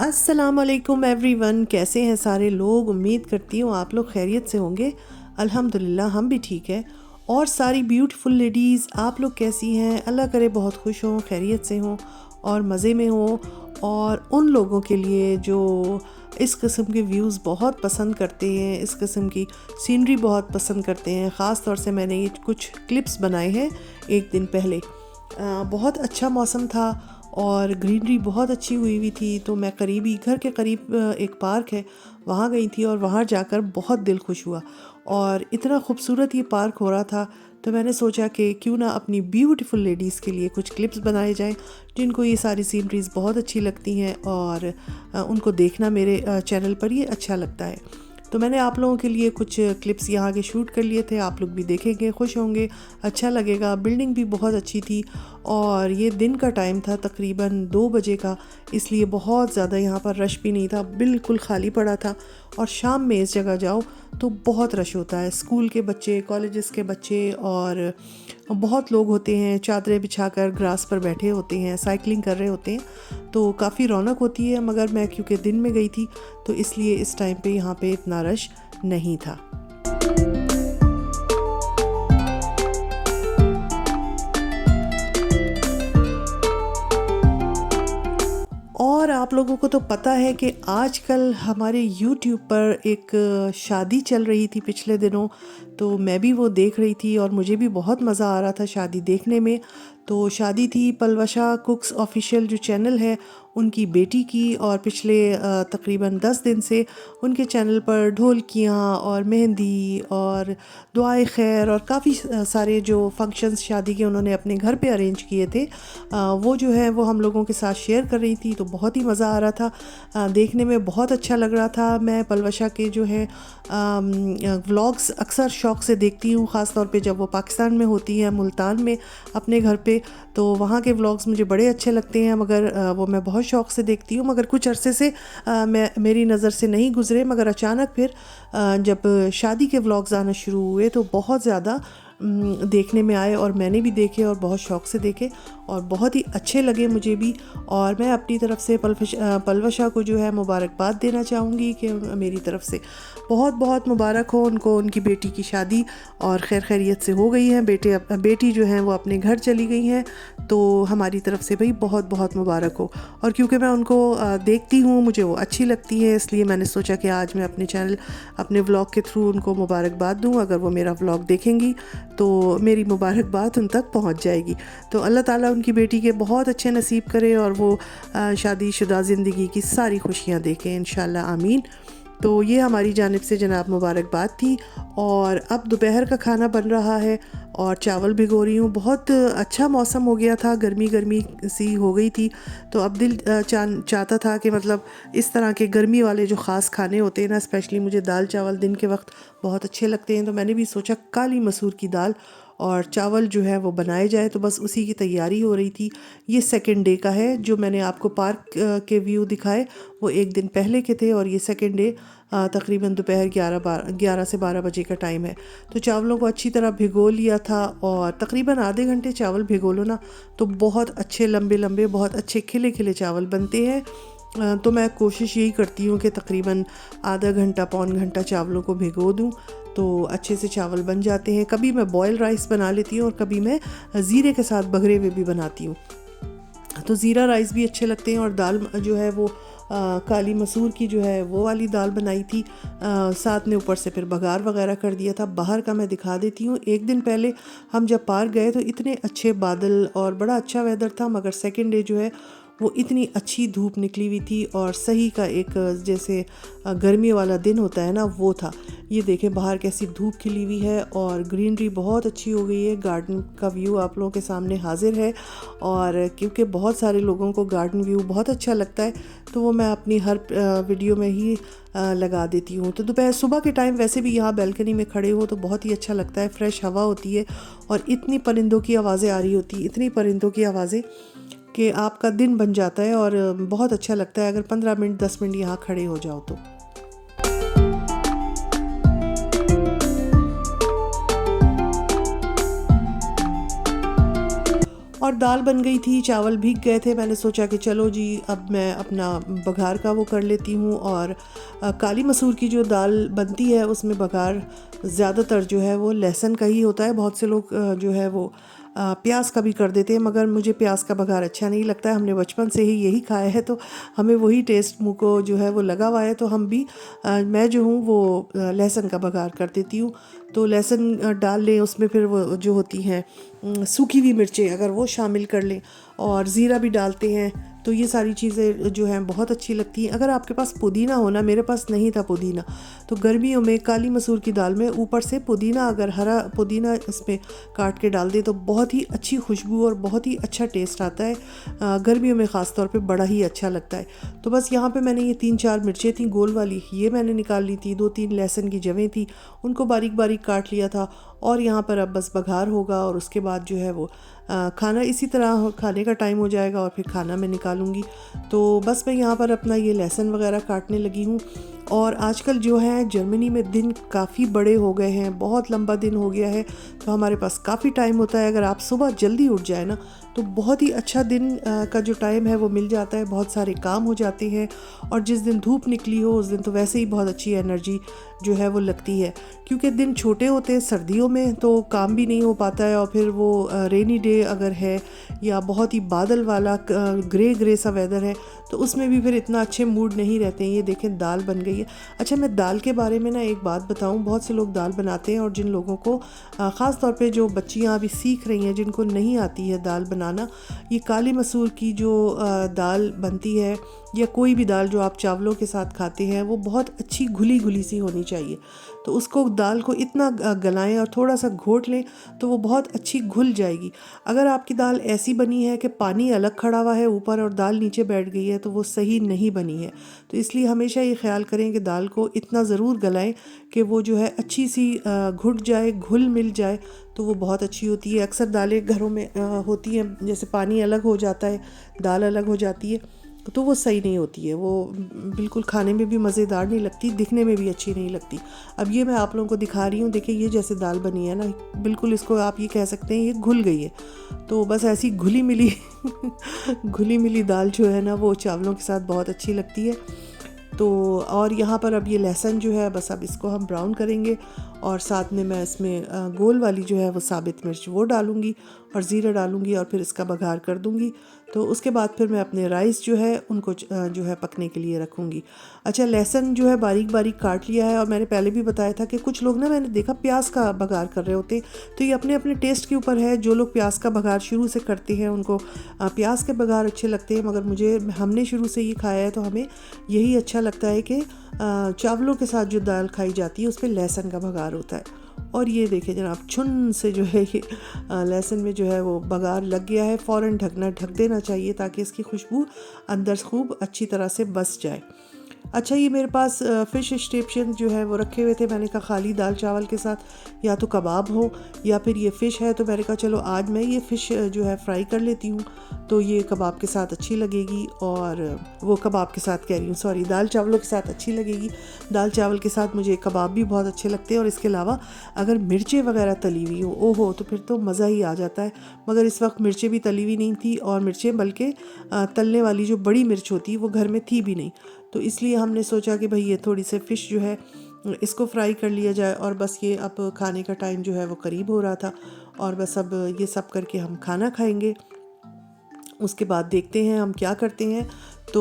अस्सलामुअलैकुम एवरीवन, कैसे हैं सारे लोग। उम्मीद करती हूँ आप लोग खैरियत से होंगे। अल्हम्दुलिल्लाह हम भी ठीक है। और सारी ब्यूटीफुल लेडीज़, आप लोग कैसी हैं? अल्लाह करे बहुत खुश हों, खैरियत से हों और मज़े में हों। और उन लोगों के लिए जो इस किस्म के व्यूज़ बहुत पसंद करते हैं, इस किस्म की सीनरी बहुत पसंद करते हैं, ख़ास तौर से मैंने ये कुछ क्लिप्स बनाए हैं एक दिन पहले। बहुत अच्छा मौसम था और ग्रीनरी बहुत अच्छी हुई हुई थी। तो मैं करीबी घर के करीब एक पार्क है, वहाँ गई थी और वहाँ जाकर बहुत दिल खुश हुआ। और इतना खूबसूरत ये पार्क हो रहा था, तो मैंने सोचा कि क्यों ना अपनी ब्यूटीफुल लेडीज़ के लिए कुछ क्लिप्स बनाए जाएं, जिनको ये सारी सीनरीज़ बहुत अच्छी लगती हैं और उनको देखना मेरे चैनल पर ये अच्छा लगता है। तो मैंने आप लोगों के लिए कुछ क्लिप्स यहाँ के शूट कर लिए थे। आप लोग भी देखेंगे, खुश होंगे, अच्छा लगेगा। बिल्डिंग भी बहुत अच्छी थी और ये दिन का टाइम था, तकरीबन 2 बजे का, इसलिए बहुत ज़्यादा यहाँ पर रश भी नहीं था, बिल्कुल खाली पड़ा था। और शाम में इस जगह जाओ तो बहुत रश होता है, स्कूल के बच्चे, कॉलेजेस के बच्चे और बहुत लोग होते हैं, चादरें बिछाकर ग्रास पर बैठे होते हैं, साइकिलिंग कर रहे होते हैं, तो काफ़ी रौनक होती है। मगर मैं क्योंकि दिन में गई थी तो इसलिए इस टाइम पे यहाँ पे इतना रश नहीं था। और आप लोगों को तो पता है कि आजकल हमारे YouTube पर एक शादी चल रही थी पिछले दिनों, तो मैं भी वो देख रही थी और मुझे भी बहुत मज़ा आ रहा था शादी देखने में। तो शादी थी पलवशा कुक्स ऑफिशियल जो चैनल है उनकी बेटी की, और पिछले तकरीबन 10 दिन से उनके चैनल पर ढोलकियाँ और मेहंदी और दुआए खैर और काफ़ी सारे जो फंक्शंस शादी के उन्होंने अपने घर पे अरेंज किए थे, वो जो है वो हम लोगों के साथ शेयर कर रही थी। तो बहुत ही मज़ा आ रहा था, देखने में बहुत अच्छा लग रहा था। मैं पलवशा के जो है व्लॉग्स अक्सर शौक़ से देखती हूँ, ख़ास तौर पे जब वो पाकिस्तान में होती हैं, मुल्तान में अपने घर पे, तो वहाँ के व्लॉग्स मुझे बड़े अच्छे लगते हैं। मगर वो मैं बहुत शौक़ से देखती हूँ, मगर कुछ अरसे से मेरी नज़र से नहीं गुज़रे। मगर अचानक फिर जब शादी के व्लॉग्स आना शुरू हुए तो बहुत ज़्यादा देखने में आए और मैंने भी देखे और बहुत शौक़ से देखे और बहुत ही अच्छे लगे मुझे भी। और मैं अपनी तरफ से पलवशा को जो है मुबारकबाद देना चाहूँगी कि मेरी तरफ से बहुत बहुत मुबारक हो उनको, उनकी बेटी की शादी और खैर खैरियत से हो गई है। बेटी जो है वो अपने घर चली गई हैं, तो हमारी तरफ से भाई बहुत बहुत मुबारक हो। और क्योंकि मैं उनको देखती हूँ, मुझे वो अच्छी लगती है, इसलिए मैंने सोचा कि आज मैं अपने चैनल, अपने व्लॉग के थ्रू उनको मुबारकबाद दूँ। अगर वो मेरा व्लॉग देखेंगी तो मेरी मुबारकबाद उन तक पहुंच जाएगी। तो अल्लाह ताला उनकी बेटी के बहुत अच्छे नसीब करे और वो शादीशुदा ज़िंदगी की सारी खुशियां देखें इंशाल्लाह, आमीन। तो ये हमारी जानिब से जनाब मुबारकबाद थी। और अब दोपहर का खाना बन रहा है और चावल भिगो रही हूँ। बहुत अच्छा मौसम हो गया था, गर्मी गर्मी सी हो गई थी, तो अब दिल चाहता था कि मतलब इस तरह के गर्मी वाले जो ख़ास खाने होते हैं ना, स्पेशली मुझे दाल चावल दिन के वक्त बहुत अच्छे लगते हैं। तो मैंने भी सोचा काली मसूर की दाल और चावल जो है वो बनाए जाए, तो बस उसी की तैयारी हो रही थी। ये सेकंड डे का है, जो मैंने आपको पार्क के व्यू दिखाए वो एक दिन पहले के थे, और ये सेकंड डे तकरीबन दोपहर 11 से 12 बजे का टाइम है। तो चावलों को अच्छी तरह भिगो लिया था और तकरीबन आधे घंटे चावल भिगो लो ना तो बहुत अच्छे लंबे लंबे, बहुत अच्छे खिले खिले चावल बनते हैं। तो मैं कोशिश यही करती हूँ कि तकरीबन आधा घंटा पौन घंटा चावलों को भिगो दूँ, तो अच्छे से चावल बन जाते हैं। कभी मैं बॉयल राइस बना लेती हूँ और कभी मैं ज़ीरे के साथ बघरे हुए भी बनाती हूँ, तो ज़ीरा राइस भी अच्छे लगते हैं। और दाल जो है वो काली मसूर की जो है वो वाली दाल बनाई थी, साथ में ऊपर से फिर बघार वगैरह कर दिया था। बाहर का मैं दिखा देती हूँ। एक दिन पहले हम जब पार्क गए तो इतने अच्छे बादल और बड़ा अच्छा वेदर था, मगर सेकंड डे जो है वो इतनी अच्छी धूप निकली हुई थी और सही का एक जैसे गर्मी वाला दिन होता है ना, वो था। ये देखें बाहर कैसी धूप खिली हुई है और ग्रीनरी बहुत अच्छी हो गई है। गार्डन का व्यू आप लोगों के सामने हाजिर है, और क्योंकि बहुत सारे लोगों को गार्डन व्यू बहुत अच्छा लगता है तो वो मैं अपनी हर वीडियो में ही लगा देती हूँ। तो दोपहर सुबह के टाइम वैसे भी यहाँ बैल्कनी में खड़े हो तो बहुत ही अच्छा लगता है, फ्रेश हवा होती है और इतनी परिंदों की आवाज़ें आ रही होती, इतनी परिंदों की आवाज़ें कि आपका दिन बन जाता है और बहुत अच्छा लगता है अगर 15 मिनट 10 मिनट यहाँ खड़े हो जाओ तो। और दाल बन गई थी, चावल भीग गए थे। मैंने सोचा कि चलो जी अब मैं अपना बघार का वो कर लेती हूँ। और काली मसूर की जो दाल बनती है उसमें बघार ज़्यादातर जो है वो लहसुन का ही होता है। बहुत से लोग जो है वो प्याज का भी कर देते हैं, मगर मुझे प्याज का बघार अच्छा नहीं लगता है। हमने बचपन से ही यही खाया है तो हमें वही टेस्ट मुँह को जो है वो लगा हुआ है। तो हम भी मैं जो हूँ वो लहसुन का बघार कर देती हूँ। तो लहसुन डाल लें, उसमें फिर वो जो होती हैं सूखी हुई मिर्चें अगर वो शामिल कर लें, और ज़ीरा भी डालते हैं। तो ये सारी चीज़ें जो हैं बहुत अच्छी लगती हैं। अगर आपके पास पुदीना हो ना, मेरे पास नहीं था पुदीना, तो गर्मियों में काली मसूर की दाल में ऊपर से पुदीना, अगर हरा पुदीना इसमें काट के डाल दे तो बहुत ही अच्छी खुशबू और बहुत ही अच्छा टेस्ट आता है। गर्मियों में ख़ास तौर पे बड़ा ही अच्छा लगता है। तो बस यहाँ पे मैंने ये 3-4 मिर्चें थी गोल वाली, ये मैंने निकाल ली थी। 2-3 लहसुन की जवें थी, उनको बारीक बारीक काट लिया था। और यहाँ पर अब बस बघार होगा और उसके बाद जो है वो खाना इसी तरह खाने का टाइम हो जाएगा और फिर खाना मैं निकालूंगी। तो बस मैं यहाँ पर अपना ये लहसुन वगैरह काटने लगी हूँ। और आजकल जो है जर्मनी में दिन काफ़ी बड़े हो गए हैं, बहुत लंबा दिन हो गया है, तो हमारे पास काफ़ी टाइम होता है। अगर आप सुबह जल्दी उठ जाए ना तो बहुत ही अच्छा दिन का जो टाइम है वो मिल जाता है, बहुत सारे काम हो जाते हैं। और जिस दिन धूप निकली हो उस दिन तो वैसे ही बहुत अच्छी एनर्जी जो है वो लगती है, क्योंकि दिन छोटे होते हैं सर्दियों में तो काम भी नहीं हो पाता है। और फिर वो रेनी डे अगर है या बहुत ही बादल वाला ग्रे ग्रे सा वेदर है तो उसमें भी फिर इतना अच्छे मूड नहीं रहते हैं। ये देखें दाल बन गई है। अच्छा, मैं दाल के बारे में ना एक बात बताऊं, बहुत से लोग दाल बनाते हैं और जिन लोगों को ख़ास तौर पे जो बच्चियां अभी सीख रही हैं, जिनको नहीं आती है दाल बनाना, ये काली मसूर की जो दाल बनती है या कोई भी दाल जो आप चावलों के साथ खाते हैं वो बहुत अच्छी घुली घुली सी होनी चाहिए। तो उसको दाल को इतना गलाएं और थोड़ा सा घोट लें तो वो बहुत अच्छी घुल जाएगी। अगर आपकी दाल ऐसी बनी है कि पानी अलग खड़ा हुआ है ऊपर और दाल नीचे बैठ गई है तो वो सही नहीं बनी है। तो इसलिए हमेशा ये ख्याल करें कि दाल को इतना ज़रूर गलाएं कि वो जो है अच्छी सी घुट जाए, घुल मिल जाए, तो वो बहुत अच्छी होती है। अक्सर दालें घरों में होती हैं जैसे पानी अलग हो जाता है, दाल अलग हो जाती है, तो वो सही नहीं होती है। वो बिल्कुल खाने में भी मज़ेदार नहीं लगती, दिखने में भी अच्छी नहीं लगती। अब ये मैं आप लोगों को दिखा रही हूँ, देखिए ये जैसे दाल बनी है ना, बिल्कुल इसको आप ये कह सकते हैं ये घुल गई है। तो बस ऐसी घुली मिली घुली मिली दाल जो है ना वो चावलों के साथ बहुत अच्छी लगती है। तो और यहाँ पर अब ये लहसुन जो है बस अब इसको हम ब्राउन करेंगे और साथ में मैं इसमें गोल वाली जो है वो साबित मिर्च वो डालूँगी और ज़ीरा डालूँगी और फिर इसका बघार कर दूँगी। तो उसके बाद फिर मैं अपने राइस जो है उनको जो है पकने के लिए रखूँगी। अच्छा, लहसुन जो है बारीक बारीक काट लिया है और मैंने पहले भी बताया था कि कुछ लोग ना, मैंने देखा प्याज का बघार कर रहे होते, तो ये अपने अपने टेस्ट के ऊपर है। जो लोग प्याज का बघार शुरू से करते हैं उनको प्याज के बघार अच्छे लगते हैं, मगर हमने शुरू से ये खाया है तो हमें यही अच्छा लगता है कि चावलों के साथ जो दाल खाई जाती है उस पर लहसुन का बघार होता है। और ये देखिए जनाब, छुन से जो है ये लहसुन में जो है वो बघार लग गया है। फ़ौरन ढक देना चाहिए ताकि इसकी खुशबू अंदर खूब अच्छी तरह से बस जाए। अच्छा, ये मेरे पास फ़िश स्टेप्शन जो है वो रखे हुए थे। मैंने कहा खाली दाल चावल के साथ या तो कबाब हो या फिर ये फ़िश है, तो मैंने कहा चलो आज मैं ये फ़िश जो है फ्राई कर लेती हूँ, तो ये कबाब के साथ अच्छी लगेगी। और वो कबाब के साथ कह रही हूँ, सॉरी, दाल चावलों के साथ अच्छी लगेगी। दाल चावल के साथ मुझे कबाब भी बहुत अच्छे लगते हैं। और इसके अलावा अगर मिर्चें वगैरह तली हुई हो, ओहो, तो फिर तो मज़ा ही आ जाता है। मगर इस वक्त मिर्चें भी तली हुई नहीं थी और मिर्चें बल्कि तलने वाली जो बड़ी मिर्च होती है वो घर में थी भी नहीं। तो इसलिए हमने सोचा कि भाई ये थोड़ी सी फ़िश जो है इसको फ्राई कर लिया जाए। और बस ये अब खाने का टाइम जो है वो करीब हो रहा था और बस अब ये सब करके हम खाना खाएंगे। उसके बाद देखते हैं हम क्या करते हैं। तो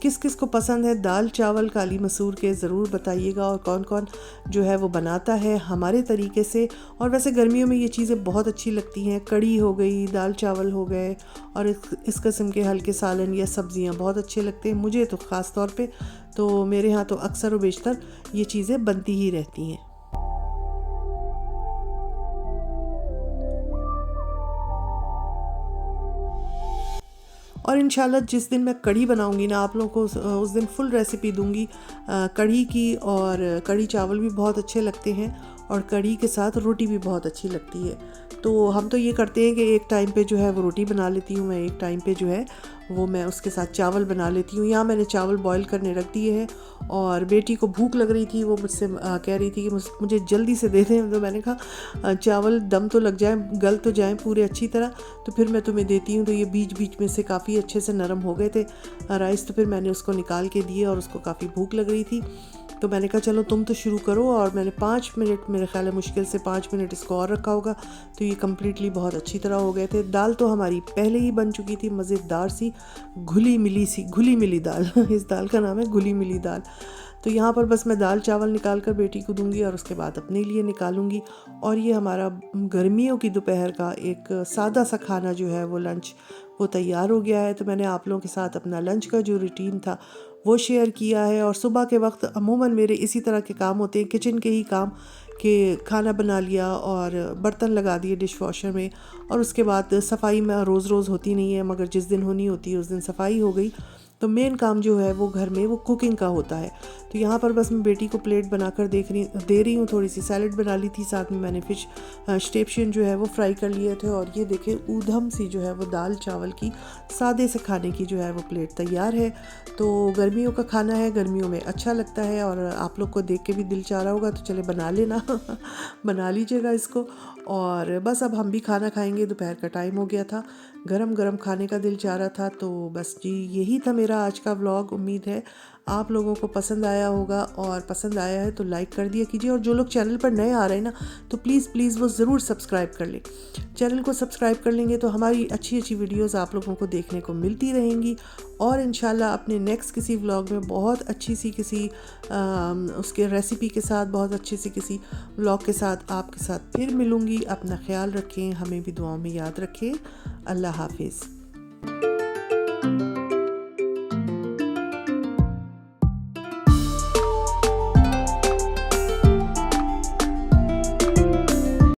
किस किस को पसंद है दाल चावल काली मसूर के, ज़रूर बताइएगा, और कौन कौन जो है वो बनाता है हमारे तरीके से। और वैसे गर्मियों में ये चीज़ें बहुत अच्छी लगती हैं, कड़ी हो गई, दाल चावल हो गए, और इस किस्म के हल्के सालन या सब्ज़ियाँ बहुत अच्छे लगते हैं मुझे तो ख़ास तौर पे। तो मेरे यहाँ तो अक्सर व बेशतर ये चीज़ें बनती ही रहती हैं। और इंशाल्लाह जिस दिन मैं कढ़ी बनाऊंगी ना, आप लोगों को उस दिन फुल रेसिपी दूंगी कढ़ी की। और कढ़ी चावल भी बहुत अच्छे लगते हैं और कढ़ी के साथ रोटी भी बहुत अच्छी लगती है। तो हम तो ये करते हैं कि एक टाइम पे जो है वो रोटी बना लेती हूँ मैं, एक टाइम पे जो है वो मैं उसके साथ चावल बना लेती हूँ। यहाँ मैंने चावल बॉईल करने रख दिए हैं और बेटी को भूख लग रही थी, वो मुझसे कह रही थी कि मुझे जल्दी से दे दें। तो मैंने कहा चावल दम तो लग जाए, गल तो जाएँ पूरे अच्छी तरह, तो फिर मैं तुम्हें देती हूँ। तो ये बीच बीच में से काफ़ी अच्छे से नरम हो गए थे राइस, तो फिर मैंने उसको निकाल के दिए और उसको काफ़ी भूख लग रही थी। तो मैंने कहा चलो तुम तो शुरू करो, और मैंने 5 मिनट, मेरे ख्याल है मुश्किल से 5 मिनट इसको और रखा होगा, तो ये कम्प्लीटली बहुत अच्छी तरह हो गए थे। दाल तो हमारी पहले ही बन चुकी थी, मज़ेदार सी घुली मिली दाल इस दाल का नाम है घुली मिली दाल। तो यहाँ पर बस मैं दाल चावल निकाल कर बेटी को दूंगी और उसके बाद अपने लिए निकालूंगी। और ये हमारा गर्मियों की दोपहर का एक सादा सा खाना जो है वो लंच वो तैयार हो गया है। तो मैंने आप लोगों के साथ अपना लंच का जो रूटीन था वो शेयर किया है। और सुबह के वक्त अमूमन मेरे इसी तरह के काम होते हैं, किचन के ही काम, कि खाना बना लिया और बर्तन लगा दिए डिश वॉशर में, और उसके बाद सफाई में रोज़ रोज़ होती नहीं है, मगर जिस दिन होनी होती है उस दिन सफाई हो गई। तो मेन काम जो है वो घर में वो कुकिंग का होता है। तो यहाँ पर बस मैं बेटी को प्लेट बनाकर दे रही हूँ। थोड़ी सी सैलड बना ली थी, साथ में मैंने फिश स्टेप्शियन जो है वो फ्राई कर लिए थे। और ये देखें ऊधम सी जो है वो दाल चावल की सादे से खाने की जो है वो प्लेट तैयार है। तो गर्मियों का खाना है, गर्मियों में अच्छा लगता है, और आप लोग को देख के भी दिल चाह रहा होगा, तो चले बना लेना बना लीजिएगा इसको। और बस अब हम भी खाना खाएंगे, दोपहर का टाइम हो गया था, गरम गरम खाने का दिल चाह रहा था। तो बस जी यही था मेरा आज का व्लॉग। उम्मीद है आप लोगों को पसंद आया होगा, और पसंद आया है तो लाइक कर दिया कीजिए। और जो लोग चैनल पर नए आ रहे हैं ना, तो प्लीज़ वो ज़रूर सब्सक्राइब कर लें। चैनल को सब्सक्राइब कर लेंगे तो हमारी अच्छी अच्छी वीडियोस आप लोगों को देखने को मिलती रहेंगी। और इंशाल्लाह अपने नेक्स्ट किसी व्लॉग में बहुत अच्छी सी किसी उसके रेसिपी के साथ, बहुत अच्छी सी किसी व्लॉग के साथ आपके साथ फिर मिलूँगी। अपना ख्याल रखें, हमें भी दुआओं में याद रखें। अल्लाह हाफिज़।